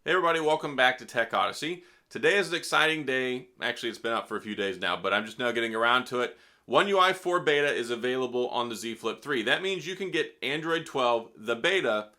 Hey everybody, welcome back to Tech Odyssey. Today is an exciting day. Actually, it's been up for a few days now, but I'm just now getting around to it. OneUI 4 beta is available on the Z Flip 3. That means you can get Android 12, the beta,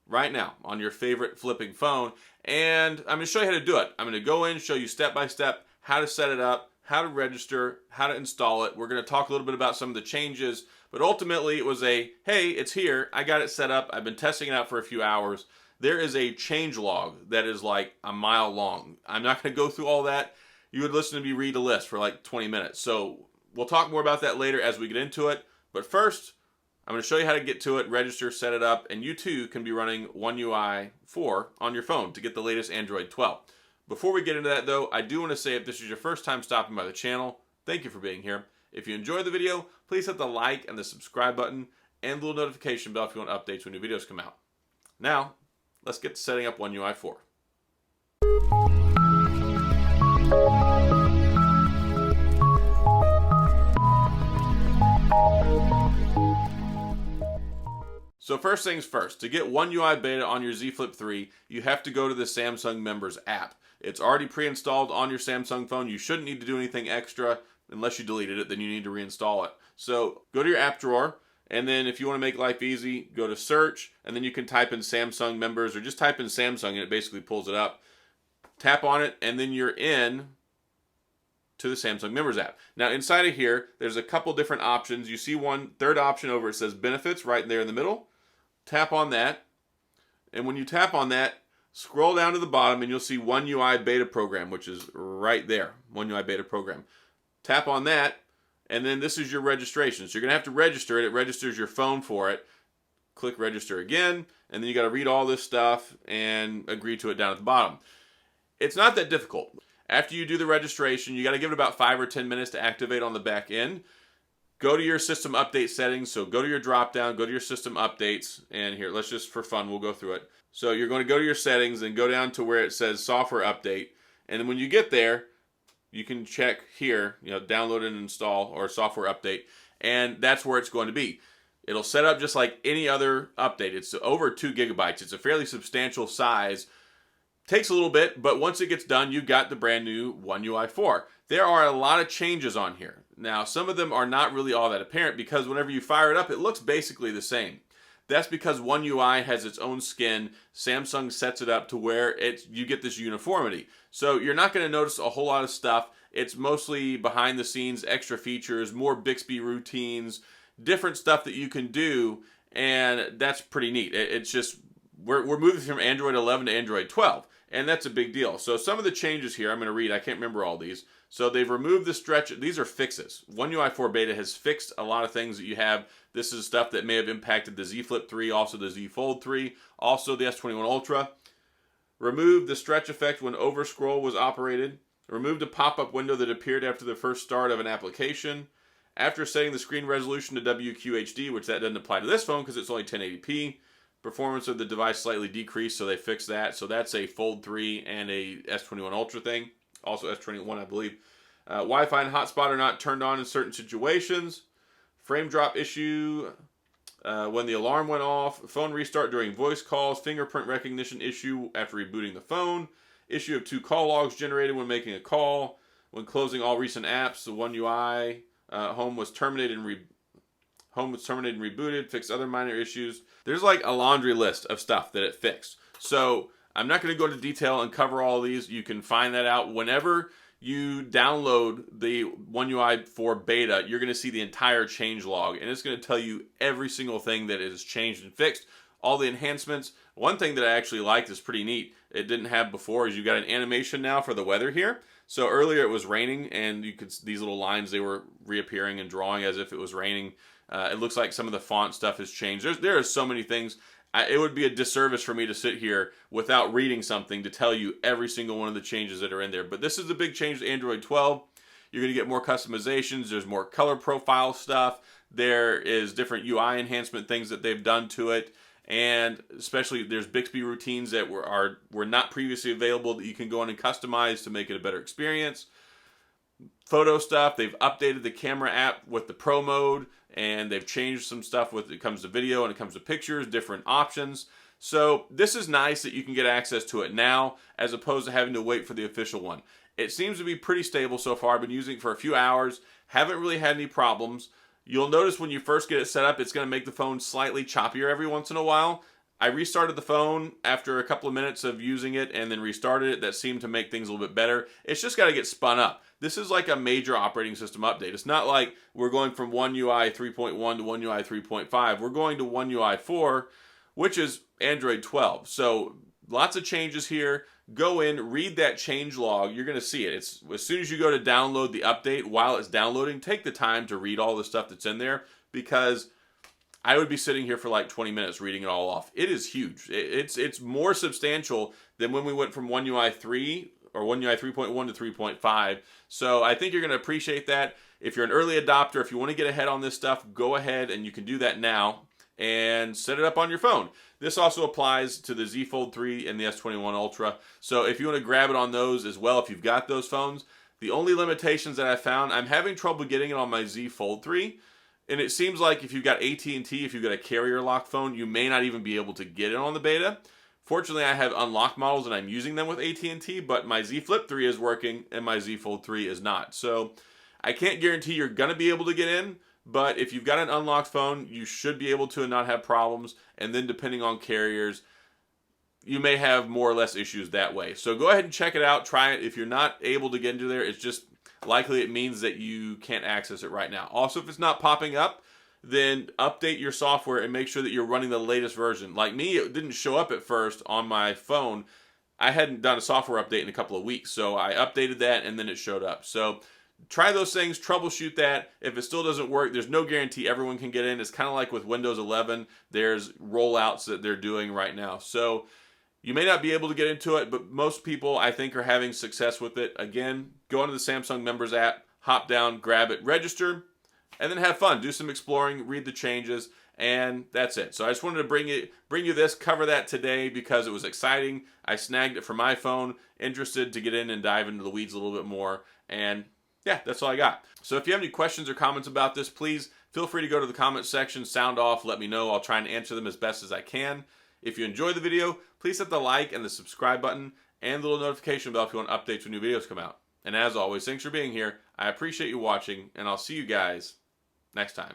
right now on your favorite flipping phone. And I'm going to show you how to do it. I'm going to go in, show you step by step how to set it up, how to register, how to install it. We're going to talk a little bit about some of the changes, but ultimately it was a, hey, it's here. I got it set up. I've been testing it out for a few hours. There is a change log that is like a mile long. I'm not going to go through all that. You would listen to me read a list for like 20 minutes. So we'll talk more about that later as we get into it. But first, I'm going to show you how to get to it, register, set it up, and you too can be running OneUI 4 on your phone to get the latest Android 12. Before we get into that though, I do want to say if this is your first time stopping by the channel, thank you for being here. If you enjoyed the video, please hit the like and the subscribe button and the little notification bell if you want updates when new videos come out. Now, let's get to setting up OneUI 4. So first things first, to get OneUI beta on your Z Flip 3, you have to go to the Samsung Members app. It's already pre-installed on your Samsung phone. You shouldn't need to do anything extra unless you deleted it, then you need to reinstall it. So go to your app drawer. And then if you want to make life easy, go to search, and then you can type in Samsung Members, or just type in Samsung and it basically pulls it up. Tap on it, and then you're in to the Samsung Members app. Now inside of here, there's a couple different options. You see one third option over, it says Benefits right there in the middle. Tap on that, and when you tap on that, scroll down to the bottom and you'll see OneUI Beta Program, which is right there, OneUI Beta Program. Tap on that. And then this is your registration. So you're going to have to register it. It registers your phone for it. Click register again. And then you got to read all this stuff and agree to it down at the bottom. It's not that difficult. After you do the registration, you got to give it about 5 or 10 minutes to activate on the back end. Go to your system update settings. So go to your drop down, go to your system updates. And here, let's just, for fun, we'll go through it. So you're going to go to your settings and go down to where it says software update. And then when you get there, you can check here, download and install or software update, and that's where it's going to be. It'll set up just like any other update. It's over 2 gigabytes. It's a fairly substantial size. Takes a little bit, but once it gets done, you've got the brand new OneUI 4. There are a lot of changes on here. Now, some of them are not really all that apparent because whenever you fire it up, it looks basically the same. That's because OneUI has its own skin. Samsung sets it up to where you get this uniformity. So you're not going to notice a whole lot of stuff. It's mostly behind the scenes, extra features, more Bixby routines, different stuff that you can do, and that's pretty neat. It's just, we're moving from Android 11 to Android 12, and that's a big deal. So some of the changes here, I'm going to read, I can't remember all these. So they've removed the stretch, these are fixes. OneUI 4 beta has fixed a lot of things that you have. This is stuff that may have impacted the Z Flip 3, also the Z Fold 3, also the S21 Ultra. Removed the stretch effect when overscroll was operated. Removed a pop-up window that appeared after the first start of an application. After setting the screen resolution to WQHD, which that doesn't apply to this phone because it's only 1080p. Performance of the device slightly decreased, so they fixed that. So that's a Fold 3 and a S21 Ultra thing. Also S21, I believe. Wi-Fi and hotspot are not turned on in certain situations. Frame drop issue when the alarm went off. Phone restart during voice calls. Fingerprint recognition issue after rebooting the phone. Issue of 2 call logs generated when making a call. When closing all recent apps, the OneUI home was terminated and rebooted. Fixed other minor issues. There's like a laundry list of stuff that it fixed. So I'm not going to go into detail and cover all of these. You can find that out whenever you download the OneUI 4 beta. You're going to see the entire change log, and it's going to tell you every single thing that is changed and fixed, all the enhancements. One thing that I actually liked is pretty neat. It didn't have before is you got an animation now for the weather here. So earlier it was raining, and you could these little lines, they were reappearing and drawing as if it was raining. It looks like some of the font stuff has changed. There are so many things. It would be a disservice for me to sit here without reading something to tell you every single one of the changes that are in there. But this is the big change to Android 12. You're going to get more customizations. There's more color profile stuff. There is different UI enhancement things that they've done to it. And especially there's Bixby routines that were not previously available that you can go in and customize to make it a better experience. Photo stuff, they've updated the camera app with the Pro mode, and they've changed some stuff when it comes to video and it comes to pictures, different options. So this is nice that you can get access to it now as opposed to having to wait for the official one. It seems to be pretty stable so far. I've been using it for a few hours. Haven't really had any problems. You'll notice when you first get it set up, it's going to make the phone slightly choppier every once in a while. I restarted the phone after a couple of minutes of using it and then restarted it. That seemed to make things a little bit better. It's just got to get spun up. This is like a major operating system update. It's not like we're going from OneUI 3.1 to OneUI 3.5. We're going to OneUI 4, which is Android 12. So lots of changes here. Go in, read that change log. You're going to see it. It's as soon as you go to download the update, while it's downloading, take the time to read all the stuff that's in there, because I would be sitting here for like 20 minutes reading it all off. It is huge. It's more substantial than when we went from OneUI 3 or OneUI 3.1 to 3.5. So I think you're going to appreciate that. If you're an early adopter, if you want to get ahead on this stuff, go ahead and you can do that now and set it up on your phone. This also applies to the Z Fold 3 and the S21 Ultra. So if you want to grab it on those as well, if you've got those phones, the only limitations that I found, I'm having trouble getting it on my Z Fold 3. And it seems like if you've got AT&T, if you've got a carrier lock phone, you may not even be able to get it on the beta. Fortunately, I have unlocked models and I'm using them with AT&T, but my Z Flip 3 is working and my Z Fold 3 is not. So I can't guarantee you're going to be able to get in, but if you've got an unlocked phone, you should be able to and not have problems. And then depending on carriers, you may have more or less issues that way. So go ahead and check it out. Try it. If you're not able to get into there, it's just likely it means that you can't access it right now. Also, if it's not popping up, then update your software and make sure that you're running the latest version. Like me, it didn't show up at first on my phone. I hadn't done a software update in a couple of weeks, so I updated that and then it showed up. So try those things, troubleshoot that. If it still doesn't work, there's no guarantee everyone can get in. It's kind of like with Windows 11. There's rollouts that they're doing right now. So you may not be able to get into it, but most people, I think, are having success with it. Again, go into the Samsung Members app, hop down, grab it, register, and then have fun. Do some exploring, read the changes, and that's it. So I just wanted to bring you this, cover that today because it was exciting. I snagged it for my phone, interested to get in and dive into the weeds a little bit more, and yeah, that's all I got. So if you have any questions or comments about this, please feel free to go to the comments section, sound off, let me know. I'll try and answer them as best as I can. If you enjoyed the video, please hit the like and the subscribe button and the little notification bell if you want updates when new videos come out. And as always, thanks for being here. I appreciate you watching, and I'll see you guys next time.